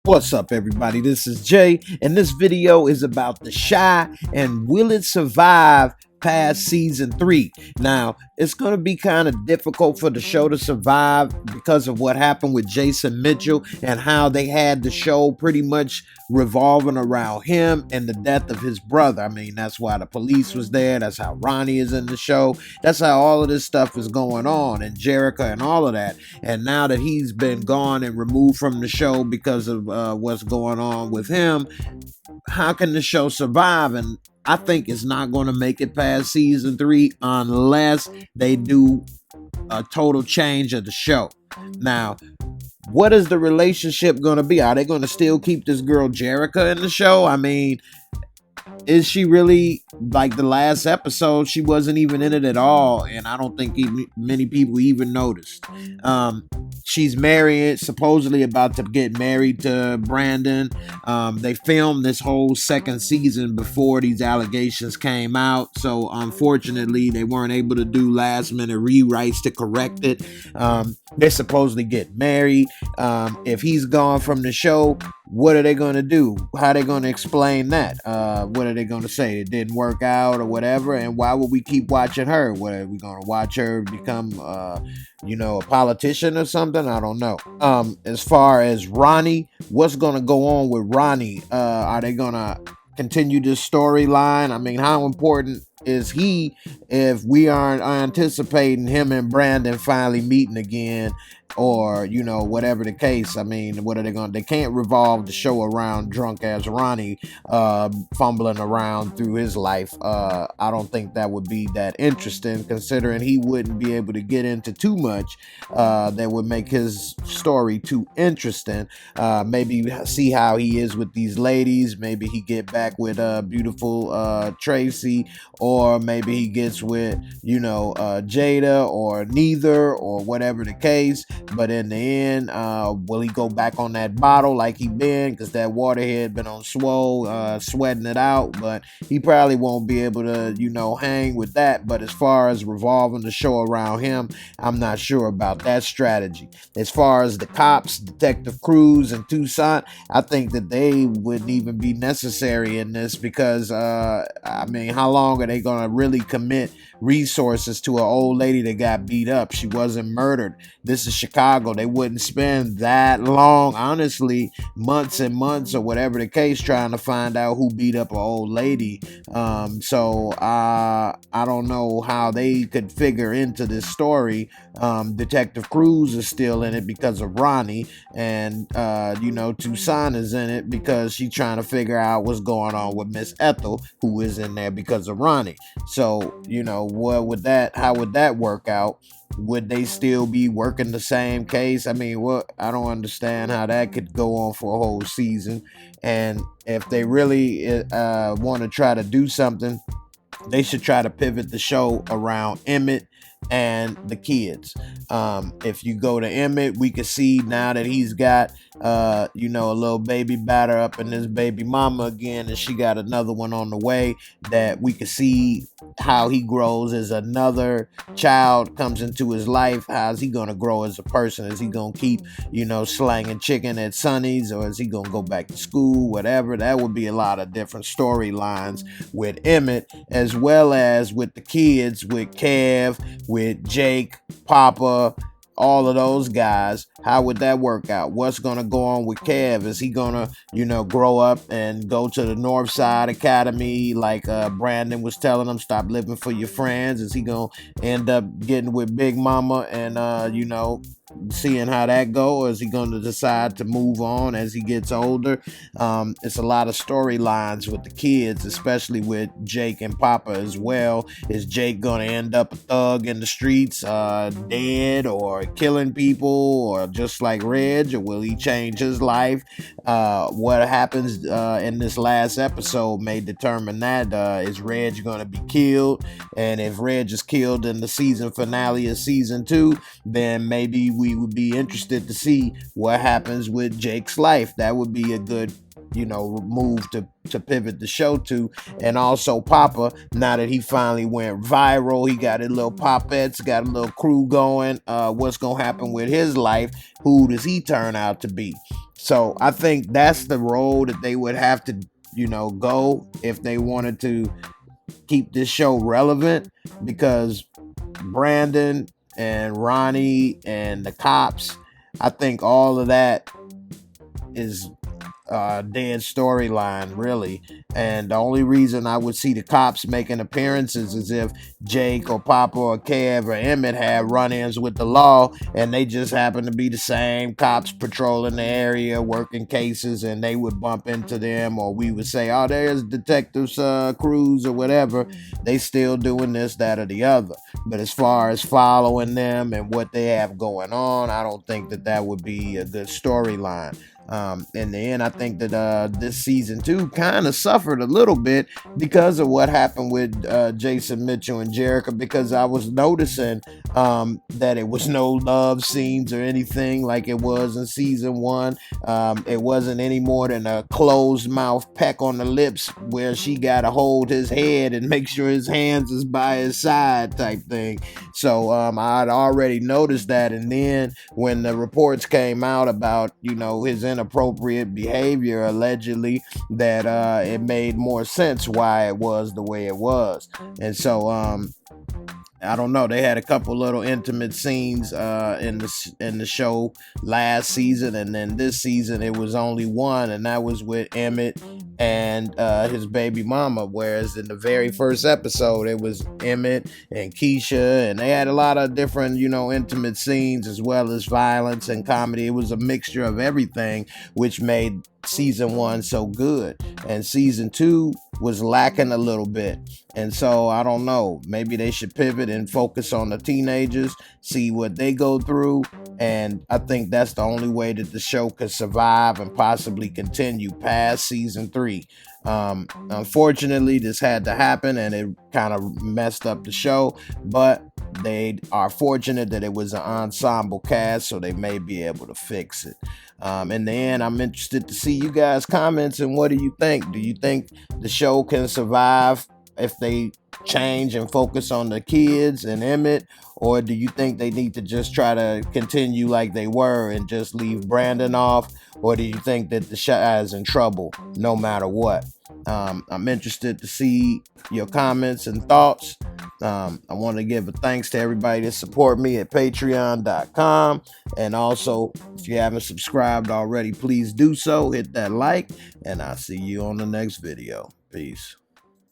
What's up, everybody? This is Jay, and this video is about The Chi and will it survive past season 3. Now, it's going to be kind of difficult for the show to survive because of what happened with Jason Mitchell and how they had the show pretty much revolving around him and the death of his brother. I mean, that's why the police was there. That's how Ronnie is in the show. That's how all of this stuff is going on, and Jericho and all of that. And now that he's been gone and removed from the show because of what's going on with him, how can the show survive? And I think it's not going to make it past season 3 unless they do a total change of the show. Now, what is the relationship going to be? Are they going to still keep this girl Jericho in the show? I mean, is she really like the last episode? She wasn't even in it at all, and I don't think many people even noticed. She's married, supposedly about to get married to Brandon. They filmed this whole second season before these allegations came out, so unfortunately they weren't able to do last minute rewrites to correct it. They're supposedly get married. If he's gone from the show, what are they going to do? How are they going to explain that? What are they going to say? It didn't work out or whatever? And why would we keep watching her? What are we going to watch her become, a politician or something? I don't know. As far as Ronnie, what's going to go on with Ronnie? Are they going to continue this storyline? I mean, how important is he if we aren't anticipating him and Brandon finally meeting again, or whatever the case? I mean, what are they going to, they can't revolve the show around drunk ass Ronnie fumbling around through his life. I don't think that would be that interesting, considering he wouldn't be able to get into too much that would make his story too interesting. Maybe see how he is with these ladies. Maybe he get back with beautiful Tracy, or maybe he gets with Jada, or neither, or whatever the case. But in the end, will he go back on that bottle like he been? Because that waterhead been on swole, sweating it out. But he probably won't be able to, hang with that. But as far as revolving the show around him, I'm not sure about that strategy. As far as the cops, Detective Cruz and Tucson, I think that they wouldn't even be necessary in this because, I mean, how long are they going to really commit resources to an old lady that got beat up? She wasn't murdered. This is Chicago. They wouldn't spend that long, honestly, months and months or whatever the case, trying to find out who beat up an old lady. So I don't know how they could figure into this story. Detective Cruz is still in it because of Ronnie, and Tucson is in it because she's trying to figure out what's going on with Miss Ethel, who is in there because of Ronnie. So how would that work out? Would they still be working the same case? I mean, I don't understand how that could go on for a whole season. And if they really want to try to do something, they should try to pivot the show around Emmett and the kids. If you go to Emmett, we can see now that he's got a little baby batter up in his baby mama again, and she got another one on the way, that we can see how he grows as another child comes into his life. How's he gonna grow as a person? Is he gonna keep slanging chicken at Sonny's, or is he gonna go back to school? Whatever. That would be a lot of different storylines with Emmett, as well as with the kids, with Kev, with Jake, Papa, all of those guys. How would that work out? What's going to go on with Kev? Is he going to, grow up and go to the Northside Academy like Brandon was telling him, stop living for your friends? Is he going to end up getting with Big Mama and, seeing how that go, or is he going to decide to move on as he gets older? It's a lot of storylines with the kids, especially with Jake and Papa as well. Is Jake going to end up a thug in the streets, dead or killing people, or just like Reg, or will he change his life? What happens in this last episode may determine that. Is Reg going to be killed? And if Reg is killed in the season finale of season 2, then maybe we would be interested to see what happens with Jake's life. That would be a good move to pivot the show to. And also Papa, now that he finally went viral, he got his little popettes, got a little crew going. What's gonna happen with his life? Who does he turn out to be? So I think that's the role that they would have to go if they wanted to keep this show relevant, because Brandon and Ronnie and the cops, I think all of that is dead storyline, really. And the only reason I would see the cops making appearances is if Jake or Papa or Kev or Emmett had run-ins with the law, and they just happen to be the same cops patrolling the area, working cases, and they would bump into them, or we would say, "Oh, there's Detectives Cruz or whatever." They still doing this, that, or the other. But as far as following them and what they have going on, I don't think that would be a good storyline. In the end, I think that this season 2 kind of suffered a little bit because of what happened with Jason Mitchell and Jerica, because I was noticing that it was no love scenes or anything like it was in season 1. It wasn't any more than a closed mouth peck on the lips where she got to hold his head and make sure his hands is by his side type thing. So I'd already noticed that, and then when the reports came out about his inappropriate behavior allegedly, that it made more sense why it was the way it was. And so I don't know. They had a couple little intimate scenes in the show last season, and then this season it was only one, and that was with Emmett and his baby mama. Whereas in the very first episode, it was Emmett and Keisha, and they had a lot of different, intimate scenes as well as violence and comedy. It was a mixture of everything, which made season 1 so good, and season 2 was lacking a little bit. And so I don't know, maybe they should pivot and focus on the teenagers, see what they go through, and I think that's the only way that the show could survive and possibly continue past season 3. Unfortunately, this had to happen, and it kind of messed up the show, but they are fortunate that it was an ensemble cast, so they may be able to fix it. In the end, I'm interested to see you guys' comments, and what do you think? Do you think the show can survive if they change and focus on the kids and Emmett, or do you think they need to just try to continue like they were and just leave Brandon off, or do you think that the show is in trouble no matter what? I'm interested to see your comments and thoughts. I want to give a thanks to everybody that support me at patreon.com, and also if you haven't subscribed already, please do so. Hit that like, and I'll see you on the next video. Peace.